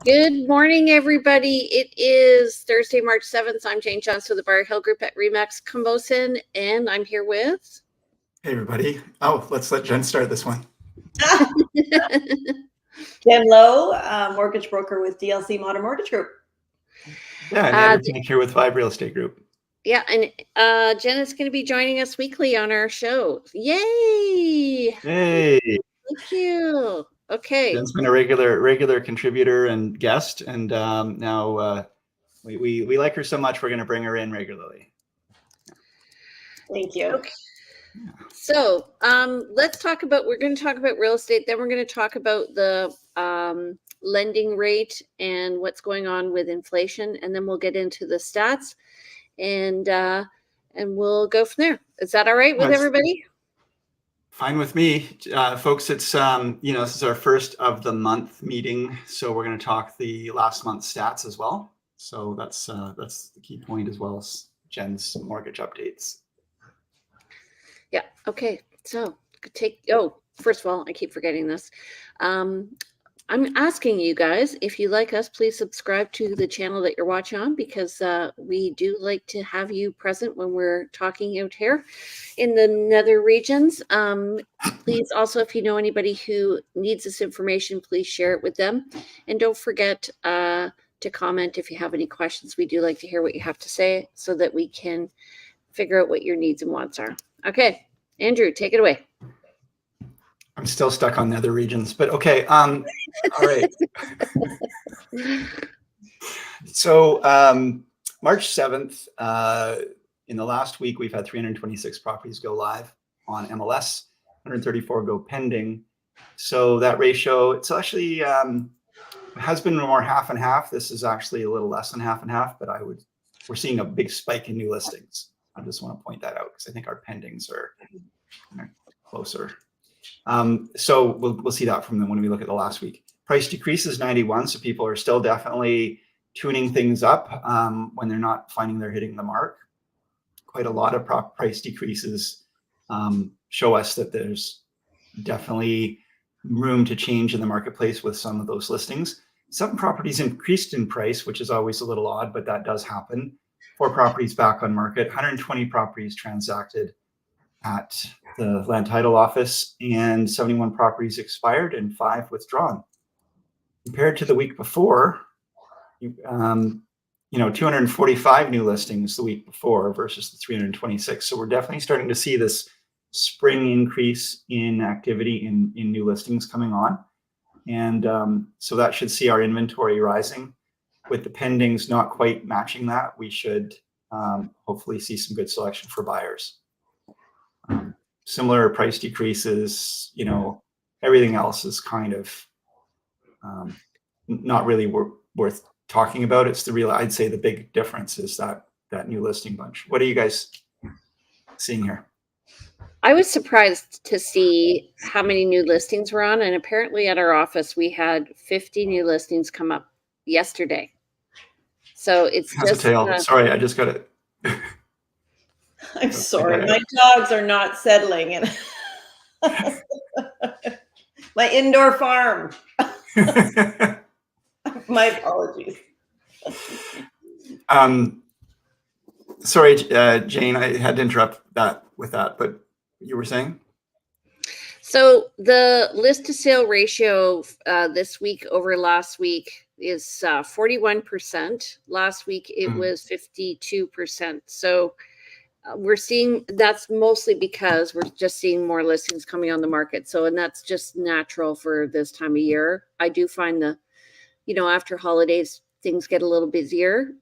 Good morning, everybody. It is Thursday, March 7th. I'm Jane Johnston with the Bar Hill Group at RE/MAX Combosin, and I'm here with... Hey, everybody. Oh, let's let Jen start this one. Jen Lowe, mortgage broker with DLC Modern Mortgage Group. Yeah, and Andrew Tank here with Vibe Real Estate Group. Yeah, and Jen is going to be joining us weekly on our show. Yay! Hey. Thank you. Okay. Jen's been a regular contributor and guest, and now we like her so much we're going to bring her in regularly. Thank you. Okay. So let's talk about, we're going to talk about real estate, then we're going to talk about the lending rate and what's going on with inflation, and then we'll get into the stats, and we'll go from there. Is that all right with everybody? Fine with me. Folks, it's, this is our first of the month meeting, so we're going to talk the last month's stats as well. So that's the key point, as well as Jen's mortgage updates. Yeah. Okay. So first of all, I keep forgetting this. I'm asking you guys, if you like us, please subscribe to the channel that you're watching on, because we do like to have you present when we're talking out here in the nether regions. Please also, if you know anybody who needs this information, please share it with them. And don't forget to comment if you have any questions. We do like to hear what you have to say so that we can figure out what your needs and wants are. Okay, Andrew, take it away. I'm still stuck on nether regions, but okay. All right. So March 7th, in the last week, we've had 326 properties go live on MLS, 134 go pending. So that ratio, it's actually has been more half and half. This is actually a little less than half and half, but we're seeing a big spike in new listings. I just want to point that out because I think our pendings are closer. So we'll see that from them when we look at the last week. Price decrease is 91, so people are still definitely tuning things up when they're not finding they're hitting the mark. Quite a lot of price decreases show us that there's definitely room to change in the marketplace with some of those listings. Some properties increased in price, which is always a little odd, but that does happen. 4 properties back on market, 120 properties transacted at the land title office, and 71 properties expired and 5 withdrawn. Compared to the week before, 245 new listings the week before versus the 326. So we're definitely starting to see this spring increase in activity in new listings coming on. And so that should see our inventory rising. With the pendings not quite matching that, we should hopefully see some good selection for buyers. Similar price decreases, everything else is kind of not really worth talking about. It's I'd say the big difference is that new listing bunch. What are you guys seeing here? I was surprised to see how many new listings were on, and apparently at our office we had 50 new listings come up yesterday. So it's just a tale. Sorry, I just got it. I'm sorry, my dogs are not settling in my indoor farm. My apologies. Sorry, Jane, I had to interrupt with that, but you were saying? So the list to sale ratio this week over last week is 41%. Last week it was 52%. So we're seeing, that's mostly because we're just seeing more listings coming on the market. So, and that's just natural for this time of year. I do find after holidays, things get a little busier.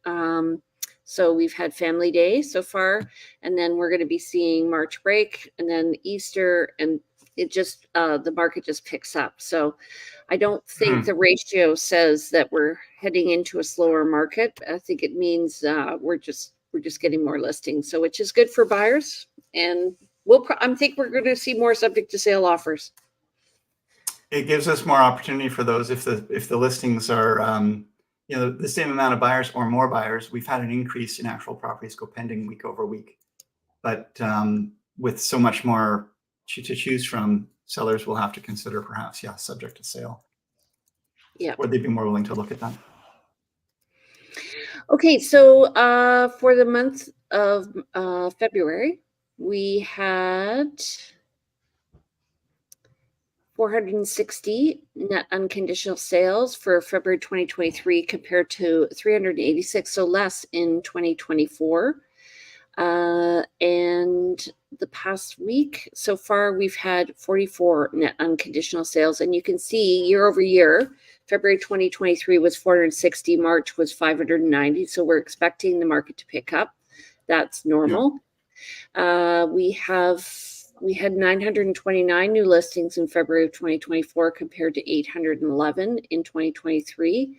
So we've had Family Day so far, and then we're going to be seeing March break and then Easter, and it just, the market just picks up. So I don't think the ratio says that we're heading into a slower market. I think it means we're just getting more listings, so which is good for buyers, and I think we're going to see more subject to sale offers. It gives us more opportunity for those if the listings are the same amount of buyers or more buyers. We've had an increase in actual properties go pending week over week, but with so much more to choose from, sellers will have to consider perhaps subject to sale. Yeah. Would they be more willing to look at that? Okay, so for the month of February, we had 460 net unconditional sales for February 2023 compared to 386, so less in 2024. And the past week so far, we've had 44 net unconditional sales. And you can see year over year, February 2023 was 460, March was 590. So we're expecting the market to pick up. That's normal. Yeah. We had 929 new listings in February of 2024 compared to 811 in 2023.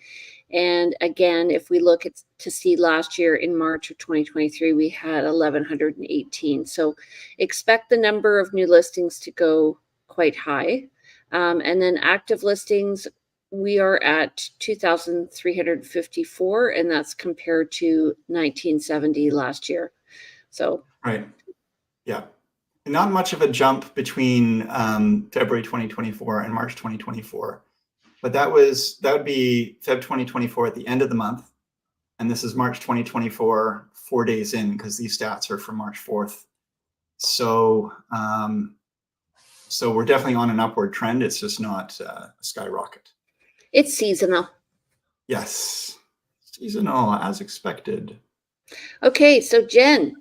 And again, if we look to see last year in March of 2023, we had 1,118. So expect the number of new listings to go quite high. And then active listings, we are at 2,354, and that's compared to 1970 last year. So right, yeah, not much of a jump between February 2024 and March 2024. But that would be Feb 2024 at the end of the month. And this is March 2024, 4 days in, because these stats are from March 4th. So, so we're definitely on an upward trend. It's just not a skyrocket. It's seasonal. Yes, seasonal as expected. Okay, so Jen,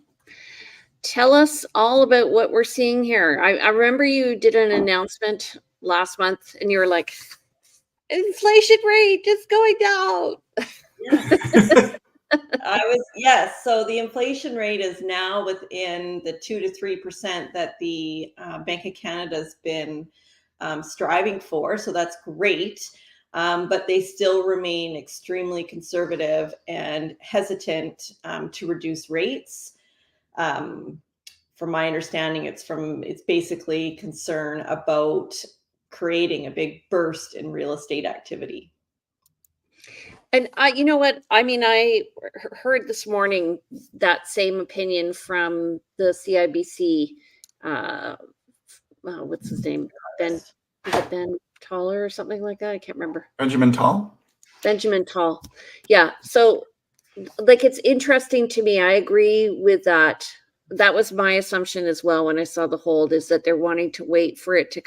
tell us all about what we're seeing here. I remember you did an announcement last month and you were like, inflation rate is going down. Yes. So the inflation rate is now within the 2 to 3% that the Bank of Canada's been striving for. So that's great. But they still remain extremely conservative and hesitant to reduce rates. From my understanding, it's basically concern about creating a big burst in real estate activity. And you know what? I mean, I heard this morning that same opinion from the CIBC. What's his name? Is it Ben Taller or something like that? I can't remember. Benjamin Tall? Benjamin Tall. Yeah. So, like, it's interesting to me. I agree with that. That was my assumption as well when I saw the hold, is that they're wanting to wait for it to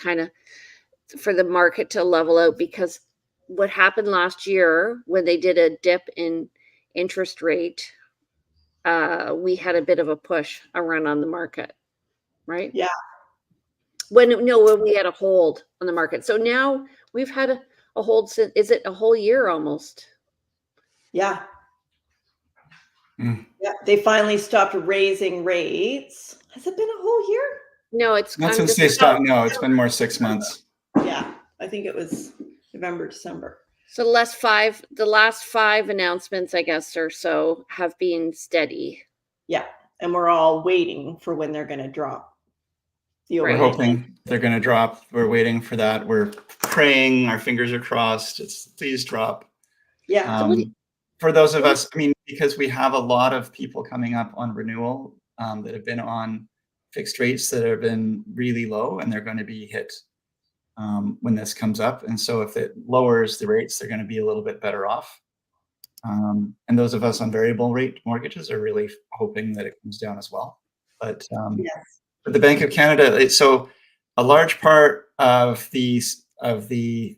for the market to level out, because what happened last year when they did a dip in interest rate, we had a bit of a push, a run on the market, right? Yeah. When we had a hold on the market. So now we've had a hold since, is it a whole year almost? Yeah. Yeah, they finally stopped raising rates. Has it been a whole year? No, it's not since they stopped. No, it's been more 6 months. Yeah, I think it was November, December. So the last five announcements, I guess, or so have been steady. Yeah, and we're all waiting for when they're going to drop. We're hoping they're going to drop. We're waiting for that. We're praying. Our fingers are crossed. Please drop. Yeah. For those of us, I mean, because we have a lot of people coming up on renewal that have been on fixed rates that have been really low, and they're going to be hit when this comes up. And so if it lowers the rates, they're going to be a little bit better off. And those of us on variable rate mortgages are really hoping that it comes down as well. But yes. But the Bank of Canada, so a large part of the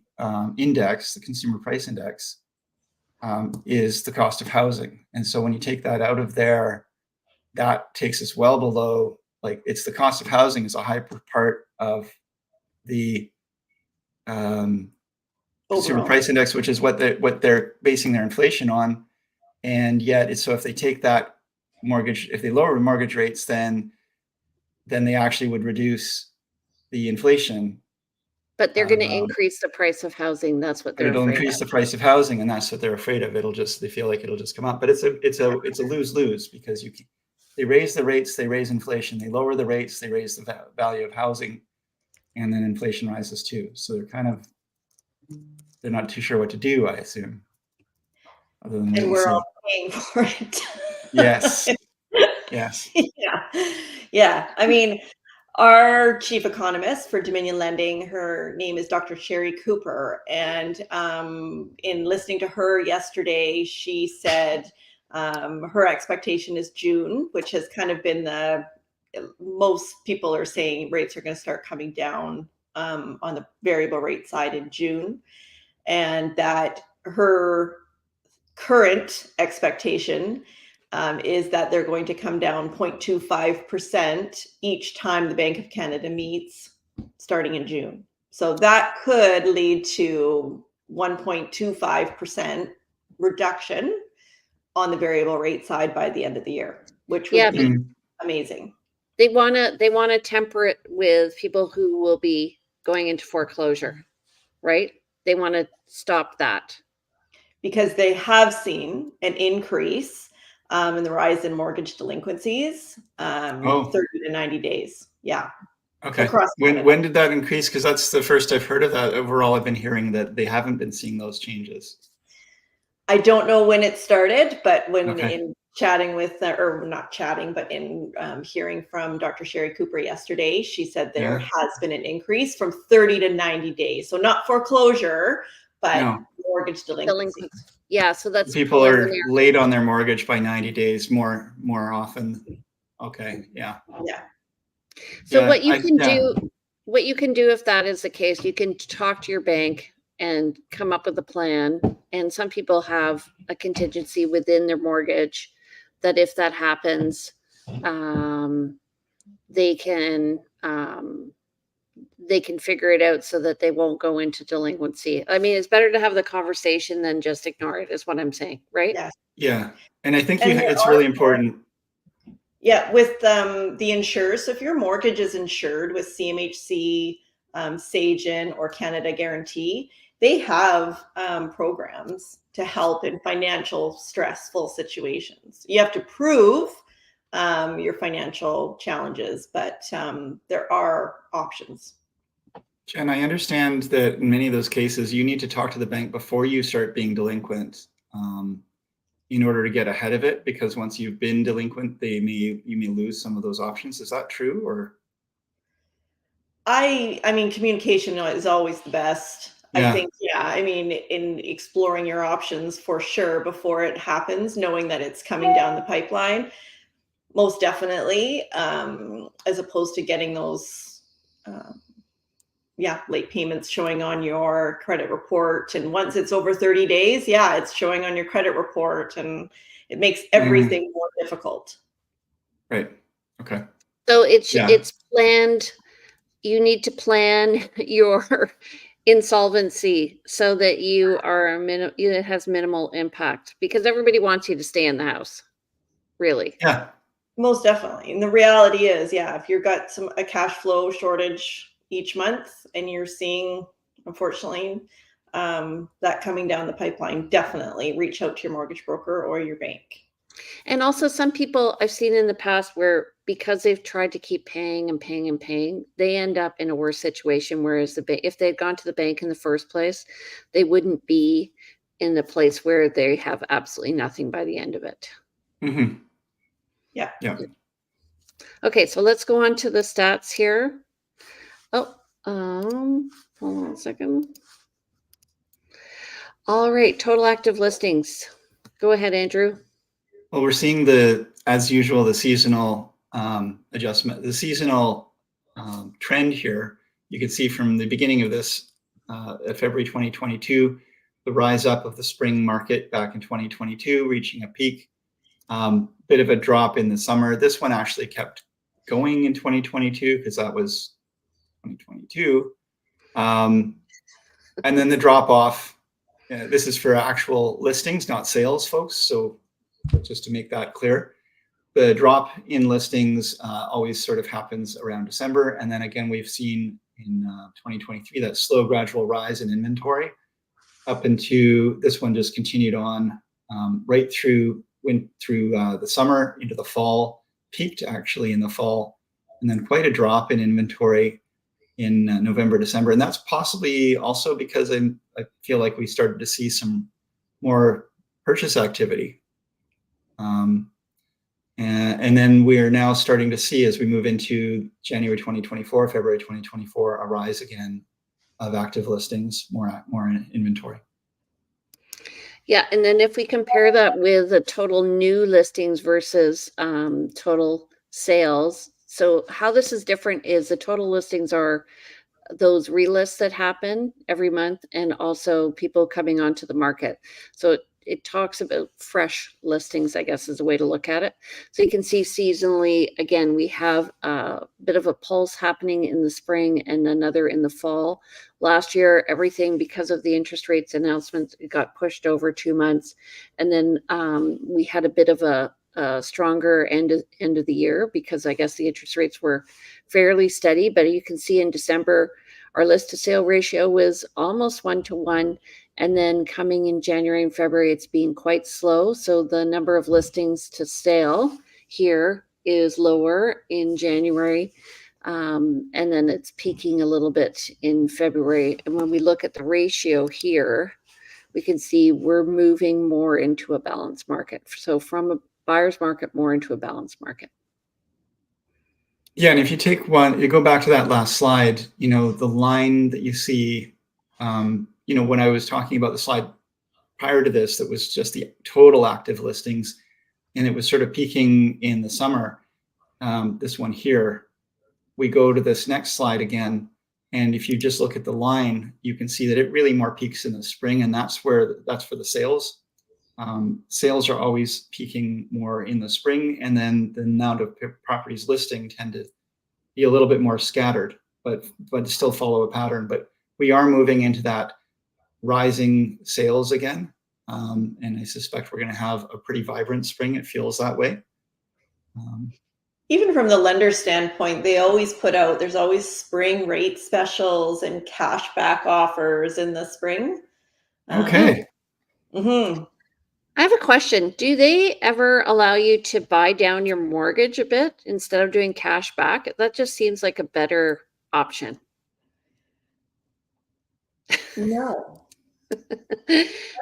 index, the consumer price index, is the cost of housing. And so when you take that out of there, that takes us well below, like, it's the cost of housing is a high part of the consumer price index, which is what they're basing their inflation on. And yet so if they take that mortgage, if they lower mortgage rates, then they actually would reduce the inflation. But they're going to increase the price of housing. That's what they're afraid of. It'll increase the price of housing, and that's what they're afraid of. They feel like it'll just come up. But it's a lose-lose, because they raise the rates, they raise inflation. They lower the rates, they raise the value of housing, and then inflation rises too. So they're not too sure what to do, I assume. Other than and we're all paying for it. Yes. Yes. Yeah. I mean, Our chief economist for Dominion Lending, her name is Dr. Sherry Cooper. And in listening to her yesterday, she said her expectation is June, which has kind of been most people are saying rates are going to start coming down on the variable rate side in June. And that her current expectation is that they're going to come down 0.25% each time the Bank of Canada meets starting in June. So that could lead to 1.25% reduction on the variable rate side by the end of the year, which would be amazing. They want to temper it with people who will be going into foreclosure, right? They want to stop that. Because they have seen an increase in the rise in mortgage delinquencies, 30 to 90 days. Yeah. Okay. When did that increase? Because that's the first I've heard of that. Overall, I've been hearing that they haven't been seeing those changes. I don't know when it started, but in chatting with, or not chatting, but in hearing from Dr. Sherry Cooper yesterday, she said there has been an increase from 30 to 90 days. So not foreclosure, but mortgage delinquency. Yeah, so that's people are late on their mortgage by 90 days more often. Okay, yeah. So what you can do if that is the case, you can talk to your bank and come up with a plan. And some people have a contingency within their mortgage that if that happens, they can figure it out so that they won't go into delinquency. I mean, it's better to have the conversation than just ignore it, is what I'm saying, right? Yeah. And I think it's really important. Yeah, with the insurers. So if your mortgage is insured with CMHC, Sagen, or Canada Guarantee, they have programs to help in financial stressful situations. You have to prove your financial challenges, but there are options. Jen, I understand that in many of those cases, you need to talk to the bank before you start being delinquent in order to get ahead of it, because once you've been delinquent, you may lose some of those options. Is that true? Or I mean, communication is always the best. I think, I mean, in exploring your options for sure before it happens, knowing that it's coming down the pipeline, most definitely, as opposed to getting those late payments showing on your credit report. And once it's over 30 days, it's showing on your credit report, and it makes everything more difficult. Right. Okay. So it's planned. You need to plan your insolvency so that you are it has minimal impact, because everybody wants you to stay in the house. Really. Yeah. Most definitely. And the reality is, if you've got a cash flow shortage each month and you're seeing, unfortunately, that coming down the pipeline, definitely reach out to your mortgage broker or your bank. And also some people I've seen in the past where, because they've tried to keep paying and paying and paying, they end up in a worse situation. Whereas if they'd gone to the bank in the first place, they wouldn't be in the place where they have absolutely nothing by the end of it. Mm-hmm. Yeah. Okay, so let's go on to the stats here. Oh, hold on a second. All right, total active listings. Go ahead, Andrew. Well, we're seeing as usual, the seasonal adjustment, the seasonal trend here. You can see from the beginning of this at February 2022, the rise up of the spring market back in 2022, reaching a peak. Bit of a drop in the summer. This one actually kept going in 2022 because that was 2022. And then the drop off. This is for actual listings, not sales, folks. So just to make that clear, the drop in listings always sort of happens around December. And then again, we've seen in 2023 that slow gradual rise in inventory up into this one just continued on right through the summer into the fall, peaked actually in the fall, and then quite a drop in inventory in November, December. And that's possibly also because I feel like we started to see some more purchase activity. And then we are now starting to see, as we move into January 2024, February 2024, a rise again of active listings, more inventory. Yeah, and then if we compare that with the total new listings versus total sales, so how this is different is the total listings are those relists that happen every month and also people coming onto the market. So it talks about fresh listings, I guess is a way to look at it. So you can see seasonally, again, we have a bit of a pulse happening in the spring and another in the fall. Last year, everything, because of the interest rates announcements, it got pushed over 2 months. And then we had a bit of a stronger end of the year because I guess the interest rates were fairly steady. But you can see in December, our list to sale ratio was almost 1-to-1. And then coming in January and February, it's been quite slow. So the number of listings to sale here is lower in January. And then it's peaking a little bit in February. And when we look at the ratio here, we can see we're moving more into a balanced market. So from a buyer's market, more into a balanced market. Yeah, and if you take one, you go back to that last slide, the line that you see, when I was talking about the slide prior to this, that was just the total active listings, and it was sort of peaking in the summer. This one here, we go to this next slide again, and if you just look at the line, you can see that it really more peaks in the spring, and that's for the sales. Sales are always peaking more in the spring, and then the amount of properties listing tend to be a little bit more scattered, but still follow a pattern. But we are moving into that rising sales again, and I suspect we're going to have a pretty vibrant spring. It feels that way. Even from the lender standpoint, they always there's always spring rate specials and cashback offers in the spring. Okay. Mm-hmm. I have a question. Do they ever allow you to buy down your mortgage a bit instead of doing cash back? That just seems like a better option. No.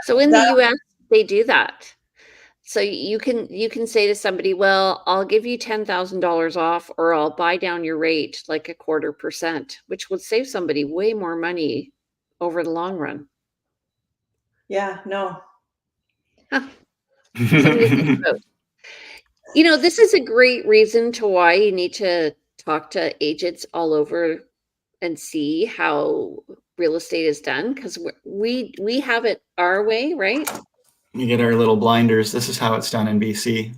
So in the US, they do that. So you can say to somebody, well, I'll give you $10,000 off, or I'll buy down your rate like 0.25%, which would save somebody way more money over the long run. Yeah, no. Huh. Something to think about. This is a great reason to why you need to talk to agents all over and see how real estate is done, because we have it our way, right? You get our little blinders. This is how it's done in BC,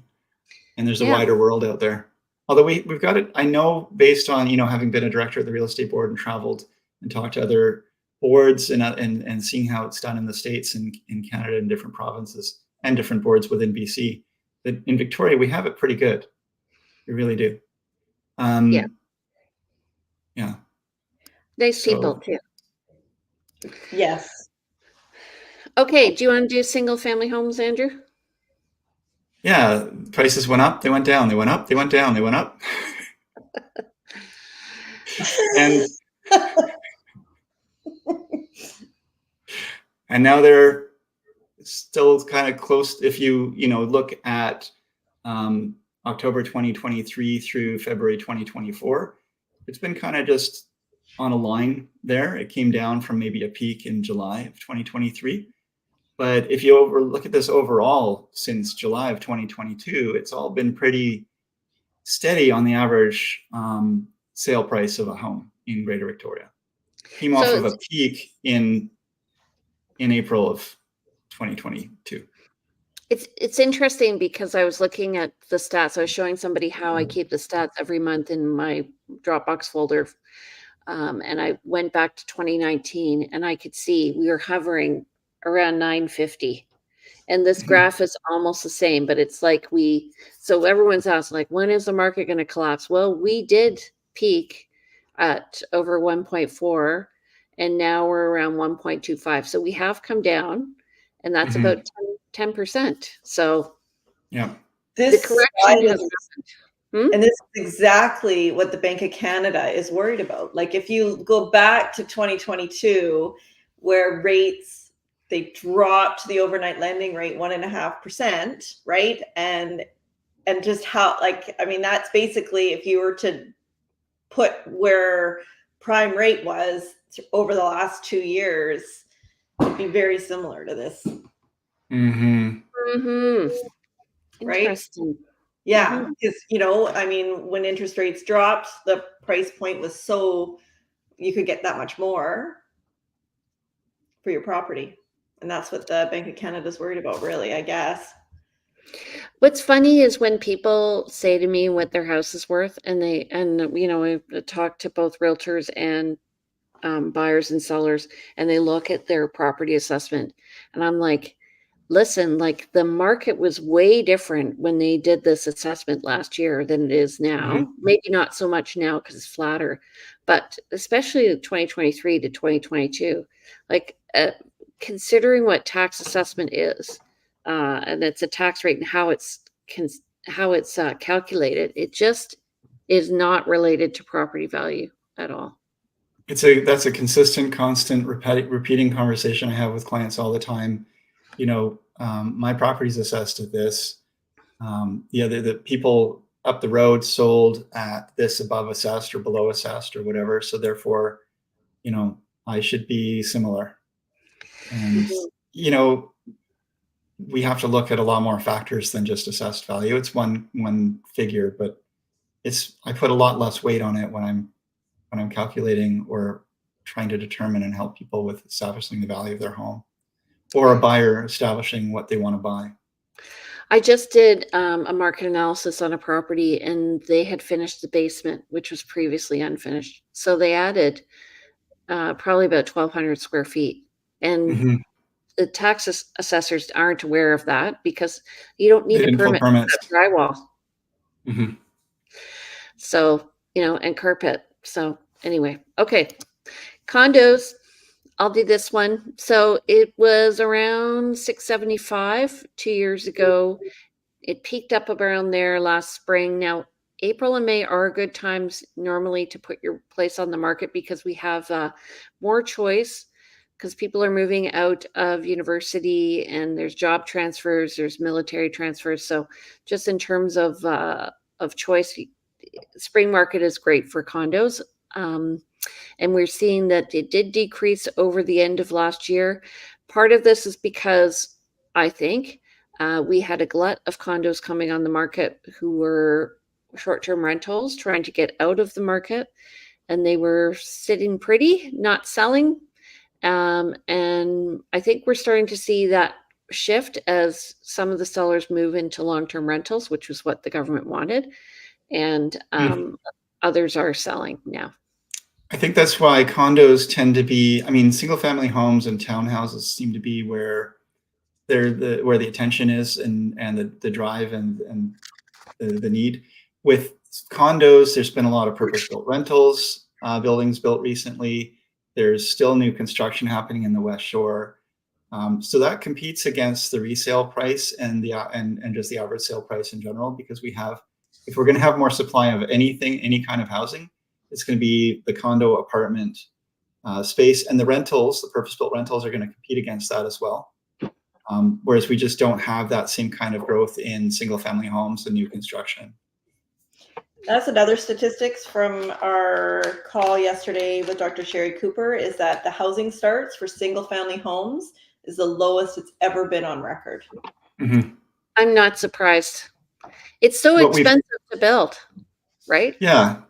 and there's a wider world out there. Although we've got it, I know, based on having been a director of the real estate board and traveled and talked to other boards and seeing how it's done in the States and in Canada and different provinces and different boards within BC, that in Victoria we have it pretty good. We really do. Yeah. Nice people too. Yes. Okay, do you want to do single family homes, Andrew? Yeah, prices went up, they went down, they went up, they went down, they went up. And now they're still kind of close. If you look at October 2023 through February 2024, it's been kind of just on a line there. It came down from maybe a peak in July of 2023. But if you look at this overall since July of 2022, it's all been pretty steady on the average sale price of a home in Greater Victoria. Came off of a peak in April of 2022. It's interesting because I was looking at the stats. I was showing somebody how I keep the stats every month in my Dropbox folder. And I went back to 2019 and I could see we were hovering around 950. And this graph is almost the same, but it's like so everyone's asking, like, when is the market going to collapse? Well, we did peak at over 1.4 and now we're around 1.25. So we have come down, and that's about 10%. So yeah, this the correction has happened. And this is exactly what the Bank of Canada is worried about. Like, if you go back to 2022, where they dropped the overnight lending rate 1.5%, right? And and just how, like, I mean, that's basically, if you were to put where prime rate was over the last 2 years, it'd be very similar to this. Mm-hmm. Mm-hmm. Right? Interesting. Yeah, because, I mean, when interest rates dropped, the price point was so you could get that much more for your property. And that's what the Bank of Canada is worried about, really, I guess. What's funny is when people say to me what their house is worth, and I talk to both realtors and buyers and sellers, and they look at their property assessment, and I'm like, listen, like the market was way different when they did this assessment last year than it is now. Maybe not so much now because it's flatter, but especially 2023 to 2022, like considering what tax assessment is, and it's a tax rate and how it's calculated, it just is not related to property value at all. That's a consistent, constant, repeating conversation I have with clients all the time. My property's assessed at this. The people up the road sold at this above assessed or below assessed or whatever. So therefore, I should be similar. And, we have to look at a lot more factors than just assessed value. It's one figure, but I put a lot less weight on it when I'm calculating or trying to determine and help people with establishing the value of their home, or a buyer establishing what they want to buy. I just did a market analysis on a property, and they had finished the basement, which was previously unfinished. So they added probably about 1,200 square feet. And the tax assessors aren't aware of that because you don't need a permit to put drywall. So, and carpet. So anyway, okay. Condos, I'll do this one. So it was around 675 2 years ago. It peaked up around there last spring. Now, April and May are good times normally to put your place on the market because we have more choice, because people are moving out of university and there's job transfers, there's military transfers. So just in terms of choice, spring market is great for condos. And we're seeing that it did decrease over the end of last year. Part of this is because I think we had a glut of condos coming on the market who were short-term rentals trying to get out of the market, and they were sitting pretty, not selling. And I think we're starting to see that shift as some of the sellers move into long-term rentals, which was what the government wanted, and others are selling now. I think that's why condos tend to be, single-family homes and townhouses seem to be where where the attention is and the drive and the need. With condos, there's been a lot of purpose-built rentals, buildings built recently. There's still new construction happening in the West Shore. So that competes against the resale price and just the average sale price in general, because if we're going to have more supply of anything, any kind of housing, it's going to be the condo apartment space, and the rentals, the purpose-built rentals, are going to compete against that as well. Whereas we just don't have that same kind of growth in single-family homes and new construction. That's another statistics from our call yesterday with Dr. Sherry Cooper, is that the housing starts for single-family homes is the lowest it's ever been on record. I'm not surprised. It's so expensive to build, right? Yeah.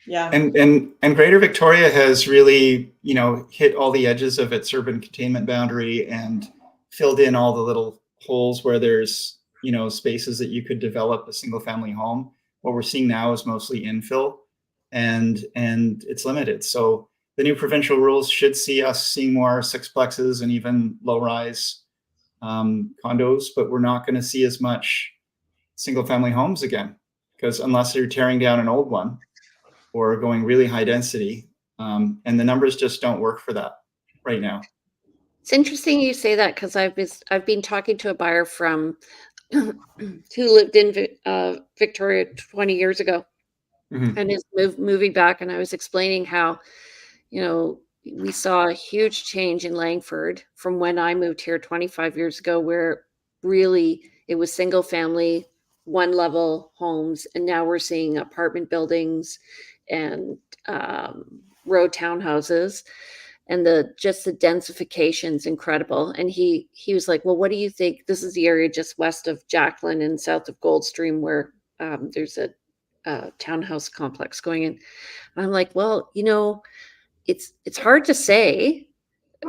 And Greater Victoria has really, hit all the edges of its urban containment boundary and filled in all the little holes where there's, spaces that you could develop a single family home. What we're seeing now is mostly infill, and it's limited. So the new provincial rules should see us seeing more sixplexes and even low rise condos, but we're not going to see as much single family homes again, because unless you're tearing down an old one or going really high density, and the numbers just don't work for that right now. It's interesting you say that, because I've been talking to a buyer from who lived in Victoria 20 years ago, and is moving back, and I was explaining how we saw a huge change in Langford from when I moved here 25 years ago, where really it was single family, one-level homes, and now we're seeing apartment buildings and row townhouses, and the densification is incredible. And he was like, well, what do you think? This is the area just west of Jacqueline and south of Goldstream where there's a townhouse complex going in. And I'm like, well, it's hard to say.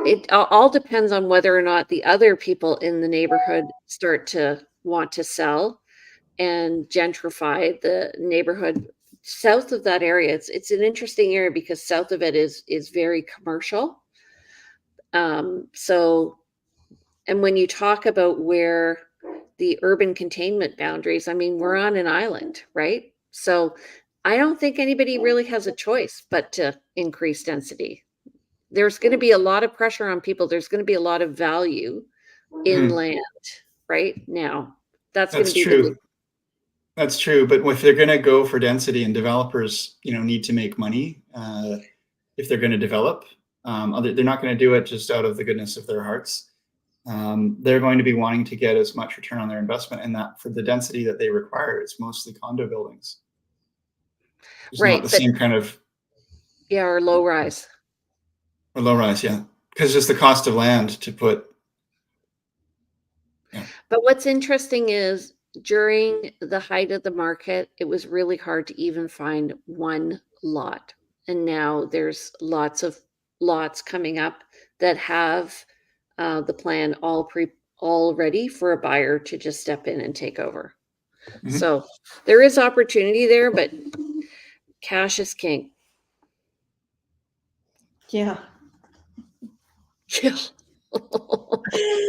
It all depends on whether or not the other people in the neighborhood start to want to sell and gentrify the neighborhood south of that area. It's an interesting area because south of it is very commercial. So, and when you talk about where the urban containment boundaries, I mean, we're on an island, right? So I don't think anybody really has a choice but to increase density. There's going to be a lot of pressure on people. There's going to be a lot of value in land right now. That's going to be true. That's true. But if they're going to go for density, and developers, need to make money if they're going to develop, they're not going to do it just out of the goodness of their hearts. They're going to be wanting to get as much return on their investment, and that for the density that they require, it's mostly condo buildings. It's right. Not the same kind of. Yeah, or low rise. Or low rise, yeah. Because just the cost of land to put. Yeah. But what's interesting is during the height of the market, it was really hard to even find one lot. And now there's lots of lots coming up that have the plan all ready for a buyer to just step in and take over. Mm-hmm. So there is opportunity there, but cash is king. Yeah. Yeah.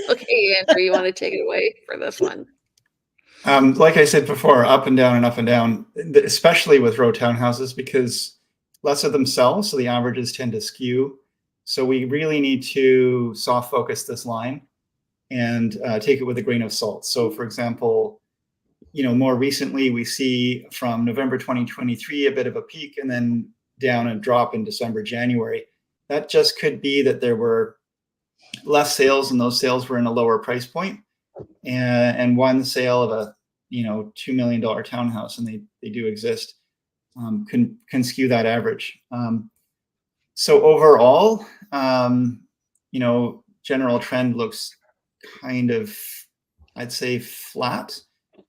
Okay, Andrew, you want to take it away for this one? Like I said before, up and down and up and down, especially with row townhouses, because less of them sell, so the averages tend to skew. So we really need to soft focus this line and take it with a grain of salt. So for example, more recently we see from November 2023 a bit of a peak and then down and drop in December, January. That just could be that there were less sales, and those sales were in a lower price point, and one sale of a $2 million townhouse, and they do exist, can skew that average. So overall, general trend looks kind of, I'd say, flat.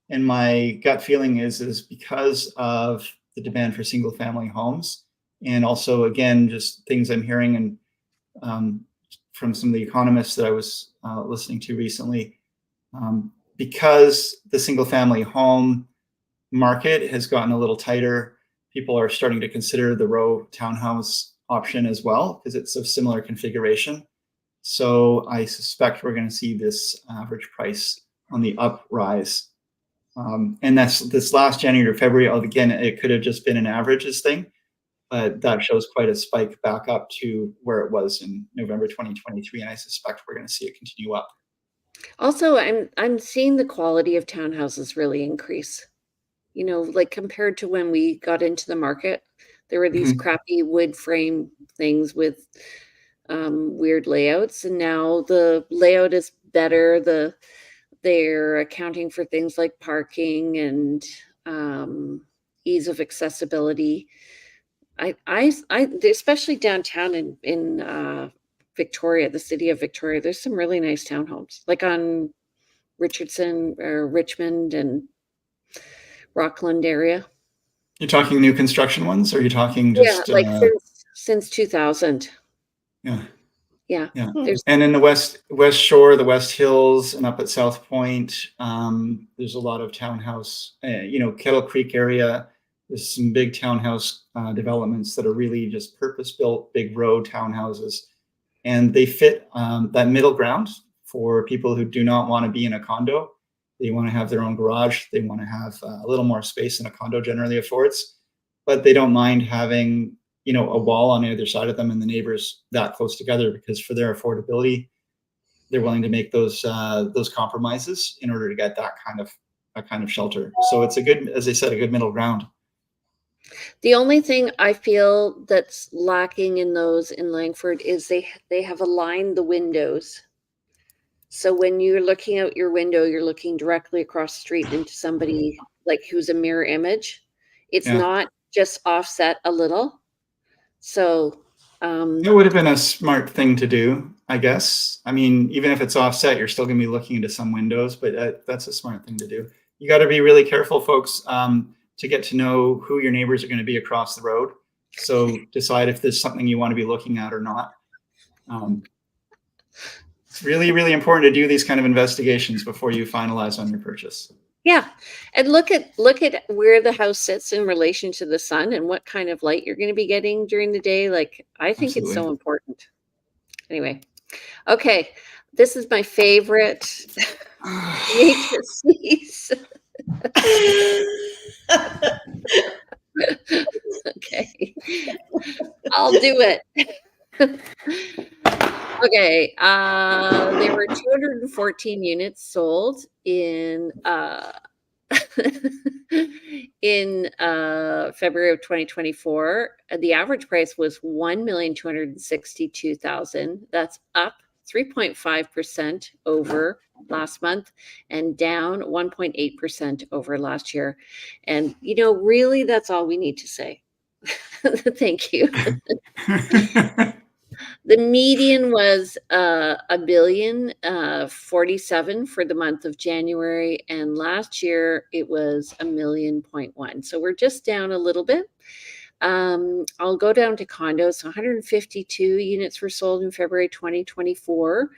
And my gut feeling is because of the demand for single family homes, and also again just things I'm hearing and from some of the economists that I was listening to recently, because the single family home market has gotten a little tighter, people are starting to consider the row townhouse option as well, because it's of similar configuration. So I suspect we're going to see this average price on the uprise. And that's this last January or February. Again, it could have just been an averages thing, but that shows quite a spike back up to where it was in November 2023, and I suspect we're going to see it continue up. Also, I'm seeing the quality of townhouses really increase. Like compared to when we got into the market, there were these crappy wood frame things with weird layouts, and now the layout is better. They're accounting for things like parking and ease of accessibility. I especially downtown in Victoria, the city of Victoria, there's some really nice townhomes, like on Richardson or Richmond and Rockland area. You're talking new construction ones, or are you talking just like since 2000? Yeah. Yeah. And in the West Shore, the West Hills, and up at South Point, there's a lot of townhouse. Kettle Creek area. There's some big townhouse developments that are really just purpose-built, big row townhouses, and they fit that middle ground for people who do not want to be in a condo. They want to have their own garage. They want to have a little more space than a condo generally affords, but they don't mind having a wall on either side of them and the neighbors that close together, because for their affordability, they're willing to make those compromises in order to get that kind of shelter. So it's as I said, a good middle ground. The only thing I feel that's lacking in those in Langford is they have aligned the windows So when you're looking out your window, you're looking directly across the street into somebody like who's a mirror image. It's Yeah. not just offset a little. So It would have been a smart thing to do, I guess. I mean, even if it's offset, you're still going to be looking into some windows, but that's a smart thing to do. You got to be really careful, folks, to get to know who your neighbors are going to be across the road. So decide if there's something you want to be looking at or not. It's really, really important to do these kind of investigations before you finalize on your purchase. yeah, and look at where the house sits in relation to the sun and what kind of light you're going to be getting during the day. Like, I think it's so important. Anyway, okay, this is my favorite matrices. Okay, I'll do it. Okay, there were 214 units sold in in February of 2024. The average price was $1,262,000. That's up 3.5% over last month and down 1.8% over last year. And really, that's all we need to say. Thank you. The median was $1,047,000 for the month of January, and last year it was $1,000,000.1. So we're just down a little bit. I'll go down to condos. So 152 units were sold in February 2024.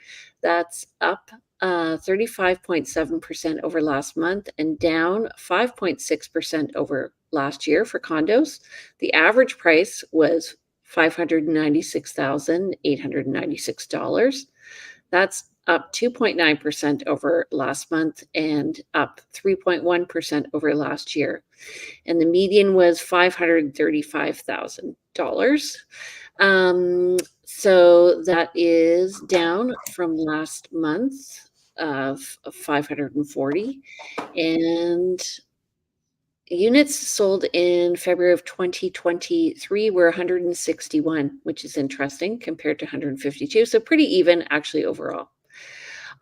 That's up 35.7% over last month and down 5.6% over last year for condos. The average price was $596,896. That's up 2.9% over last month and up 3.1% over last year. And the median was $535,000. So that is down from last month of 540. And units sold in February of 2023 were 161, which is interesting compared to 152. So pretty even actually overall.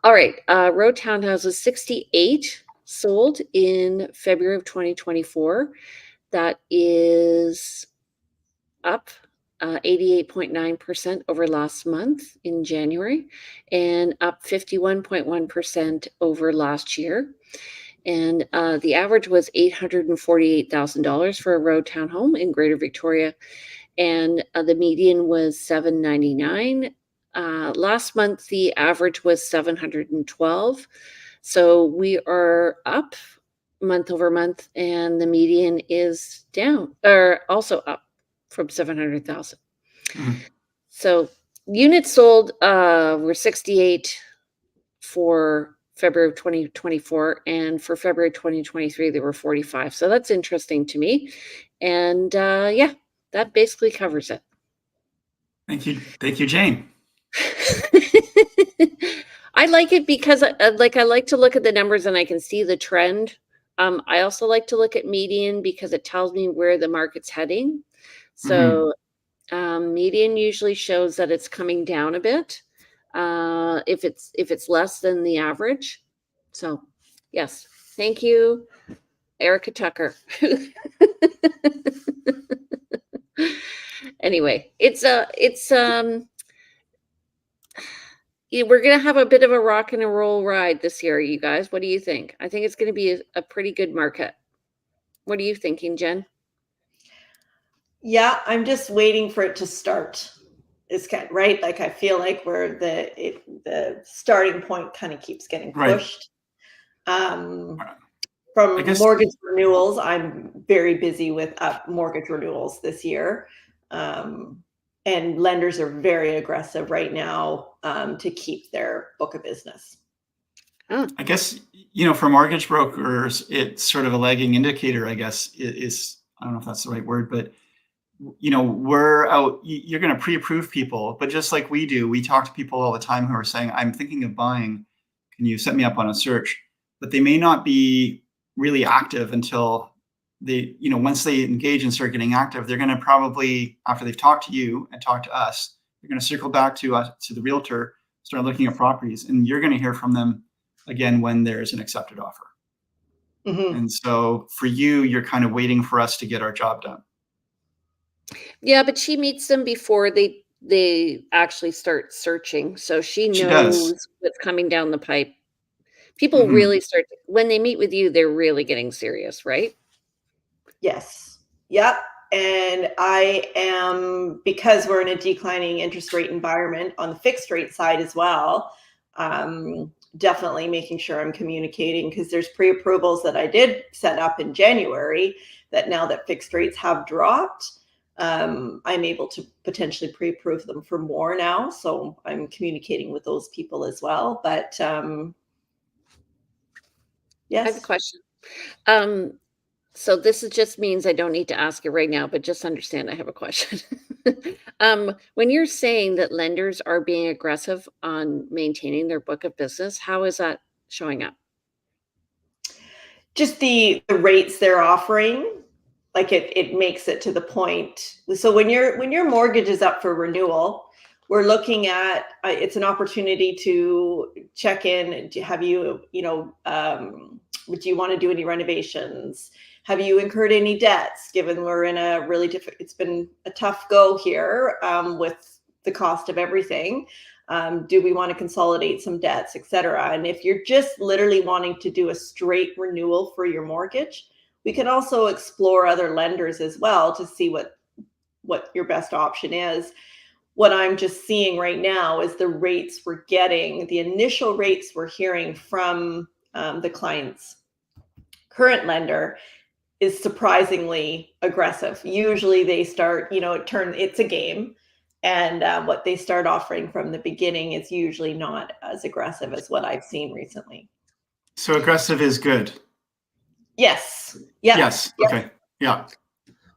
All right, row townhouses, 68 sold in February of 2024. That is up 88.9% over last month in January and up 51.1% over last year. And the average was $848,000 for a row townhome in Greater Victoria, and the median was $799,000. Last month, the average was $712,000. So we are up month over month, and the median is down, or also up from $700,000. So units sold were 68 for February of 2024, and for February 2023 there were 45. So that's interesting to me, and yeah, that basically covers it. Thank you, Jane. I like it because I like to look at the numbers and I can see the trend. I also like to look at median because it tells me where the market's heading. So median usually shows that it's coming down a bit. If it's less than the average. So yes, thank you, Erica Tucker. Anyway, we're gonna have a bit of a rock and a roll ride this year, you guys. What do you think? I think it's gonna be a pretty good market. What are you thinking, Jen? Yeah, I'm just waiting for it to start. It's kind of, right. Like I feel like where the starting point kind of keeps getting pushed. From mortgage renewals, I'm very busy with mortgage renewals this year. And lenders are very aggressive right now to keep their book of business. I guess, for mortgage brokers, it's sort of a lagging indicator, I guess, is I don't know if that's the right word, but we're out, you're going to pre-approve people, but just like we do, we talk to people all the time who are saying, I'm thinking of buying, can you set me up on a search? But they may not be really active until they, once they engage and start getting active, they're going to probably, after they've talked to you and talked to us, they're going to circle back to us, to the realtor start looking at properties, and you're going to hear from them again when there's an accepted offer. Mhm. And so for you, you're kind of waiting for us to get our job done. Yeah, but she meets them before they actually start searching, so she She does. knows what's coming down the pipe. People Mhm. really start when they meet with you, they're really getting serious, right? Yes. Yep. And I am, because we're in a declining interest rate environment on the fixed rate side as well, definitely making sure I'm communicating, because there's pre-approvals that I did set up in January that now that fixed rates have dropped, I'm able to potentially pre-approve them for more now. So I'm communicating with those people as well. But I have a yes. question. So this is just means I don't need to ask it right now, but just understand I have a question. When you're saying that lenders are being aggressive on maintaining their book of business, how is that showing up? Just the rates they're offering, like it makes it to the point. So when your mortgage is up for renewal, we're looking at it's an opportunity to check in. Have you, do you want to do any renovations? Have you incurred any debts? Given we're in a really it's been a tough go here with the cost of everything. Do we want to consolidate some debts, et cetera? And if you're just literally wanting to do a straight renewal for your mortgage, we can also explore other lenders as well to see what your best option is. What I'm just seeing right now is the rates we're getting, the initial rates we're hearing from the client's current lender is surprisingly aggressive. Usually they start, it's a game. And what they start offering from the beginning is usually not as aggressive as what I've seen recently. So aggressive is good. Yes. Yep. Yes. Yep. Okay. Yeah.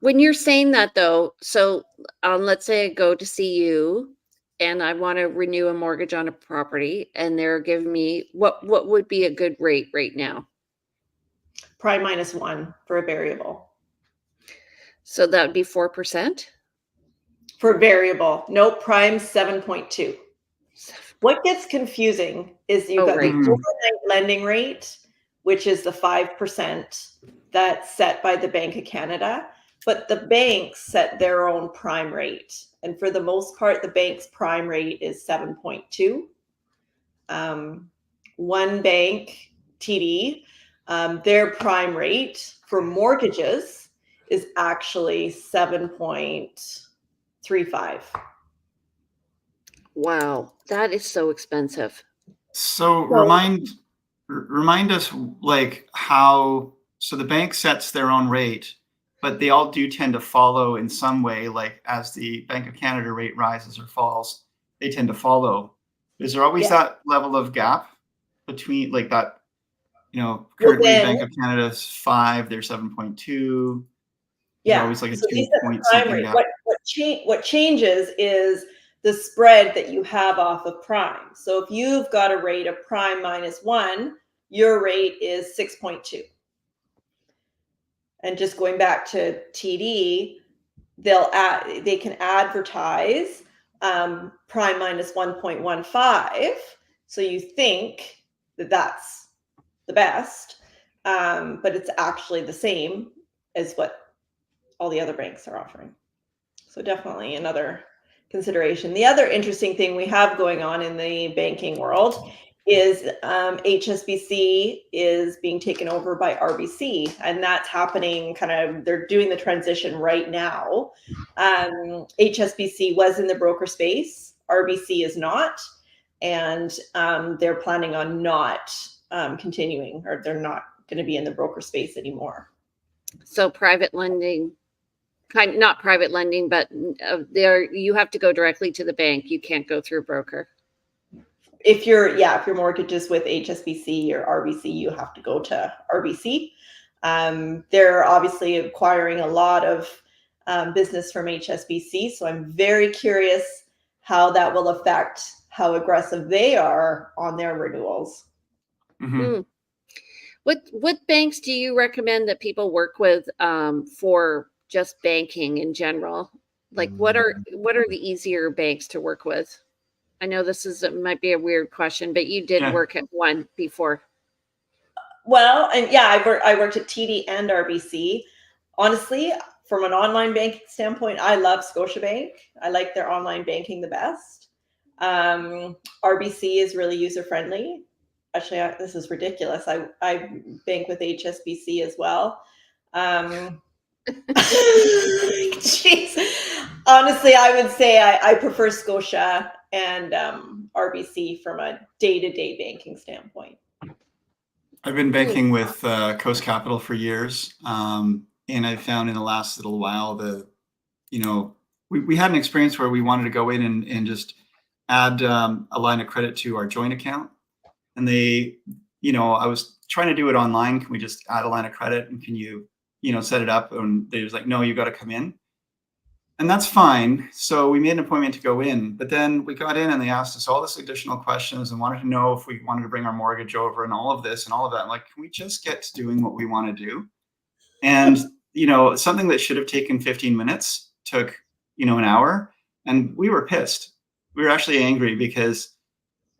When you're saying that though, so let's say I go to see you and I want to renew a mortgage on a property and they're giving me what would be a good rate right now? Prime -1 for a variable. So that would be 4%? For variable. Nope, prime 7.2. What gets confusing is you've Oh, got the right. overnight lending rate, which is the 5% that's set by the Bank of Canada, but the banks set their own prime rate. And for the most part, the bank's prime rate is 7.2. One bank, TD, their prime rate for mortgages is actually 7.35. Wow, that is so expensive. So remind us like how, so the bank sets their own rate, but they all do tend to follow in some way, like as the Bank of Canada rate rises or falls, they tend to follow. Is there always that level of gap between like that, currently Bank of Canada's 5, they're 7.2. There's always like a so 2 these are the point prime something rate. gap. What changes is the spread that you have off of prime. So if you've got a rate of prime -1, your rate is 6.2. And just going back to TD, they can advertise prime -1.15. So you think that that's the best, but it's actually the same as what all the other banks are offering. So definitely another consideration. The other interesting thing we have going on in the banking world is HSBC is being taken over by RBC, and that's happening they're doing the transition right now. HSBC was in the broker space, RBC is not, and they're planning on not continuing, or they're not going to be in the broker space anymore. So private lending, not private lending, but there you have to go directly to the bank. You can't go through a broker. If your mortgage is with HSBC or RBC, you have to go to RBC. They're obviously acquiring a lot of business from HSBC, so I'm very curious how that will affect how aggressive they are on their renewals. Mm-hmm. What banks do you recommend that people work with for just banking in general? Like what are the easier banks to work with? I know this might be a weird question, but you did work at one before. Well, and yeah, I worked at TD and RBC. Honestly, from an online banking standpoint, I love Scotiabank. I like their online banking the best. RBC is really user friendly. Actually, this is ridiculous. I bank with HSBC as well. Jeez. Honestly, I would say I prefer Scotia and RBC from a day-to-day banking standpoint. I've been banking with Coast Capital for years, and I found in the last little while we had an experience where we wanted to go in and just add a line of credit to our joint account, and I was trying to do it online. Can we just add a line of credit, and can you set it up? And they was like, no, you got to come in. And that's fine. So we made an appointment to go in, but then we got in and they asked us all this additional questions and wanted to know if we wanted to bring our mortgage over and all of this and all of that. I'm like, can we just get to doing what we want to do? And, something that should have taken 15 minutes took, an hour, and we were pissed. We were actually angry because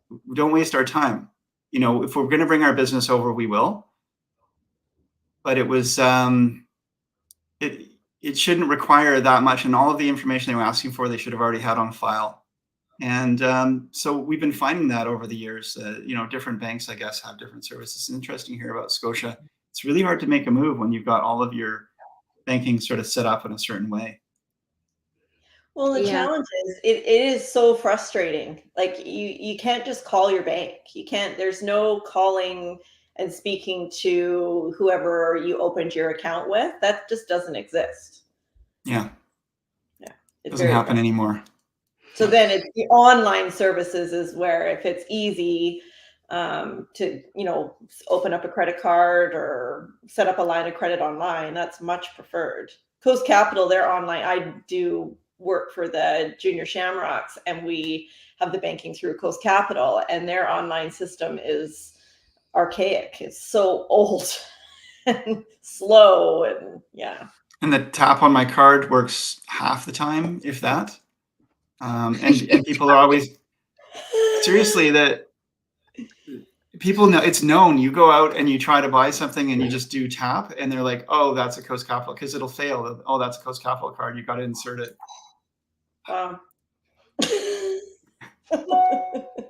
we don't waste our time. If we're going to bring our business over, we will. But it was, it shouldn't require that much, and all of the information they were asking for, they should have already had on file. And so we've been finding that over the years. Different banks, I guess, have different services. It's interesting here about Scotia. It's really hard to make a move when you've got all of your banking sort of set up in a certain way. Well, the challenge is it is so frustrating. Like you can't just call your bank. You can't. There's no calling and speaking to whoever you opened your account with. That just doesn't exist. Yeah. It doesn't happen anymore. So then it's the online services is where, if it's easy to, open up a credit card or set up a line of credit online, that's much preferred. Coast Capital, they're online. I do work for the Junior Shamrocks, and we have the banking through Coast Capital, and their online system is archaic. It's so old and slow, and and the tap on my card works half the time, if that. And people are always seriously, that people know, it's known. You go out and you try to buy something and you just do tap, and they're like, oh, that's a Coast Capital, because it'll fail. Oh, that's a Coast Capital card, you got to insert it. Wow.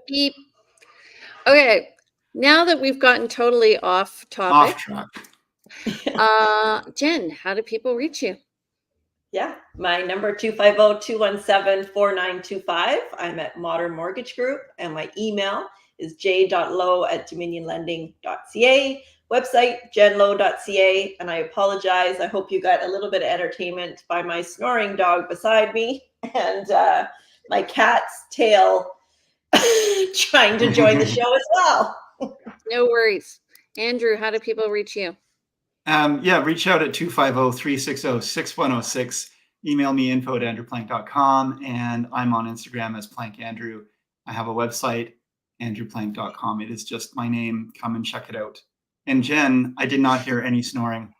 Beep. Okay, now that we've gotten totally off topic, track. Jen, how do people reach you? Yeah, my number 250-217-4925. I'm at Modern Mortgage Group, and my email is j.lowe@dominionlending.ca. Website jenlowe.ca. And I apologize. I hope you got a little bit of entertainment by my snoring dog beside me and my cat's tail trying to join the show as well. No worries. Andrew, how do people reach you? Reach out at 250-360-6106. Email me info@andrewplank.com, and I'm on Instagram as plankandrew. I have a website, andrewplank.com. It is just my name. Come and check it out. And Jen, I did not hear any snoring.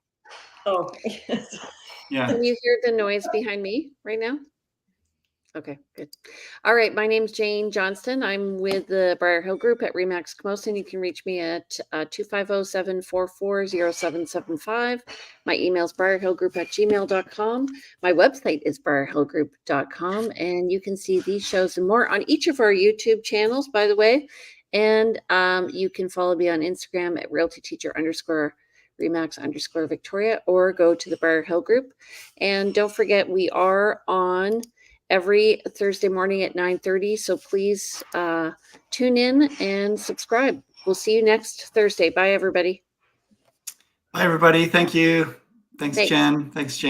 Oh, yes. Yeah. Can you hear the noise behind me right now? Okay, good. All right, my name's Jane Johnston. I'm with the Briar Hill Group at Remax Camosun. You can reach me at 250-744-0775. My email is briarhillgroup@gmail.com. My website is briarhillgroup.com, and you can see these shows and more on each of our YouTube channels, by the way. And you can follow me on Instagram at realtyteacher_Remax_Victoria, or go to the Briar Hill Group. And don't forget, we are on every Thursday morning at 9:30. So please tune in and subscribe. We'll see you next Thursday. Bye, everybody. Bye, everybody. Thank you. Thanks, Jen. Thanks, Jane.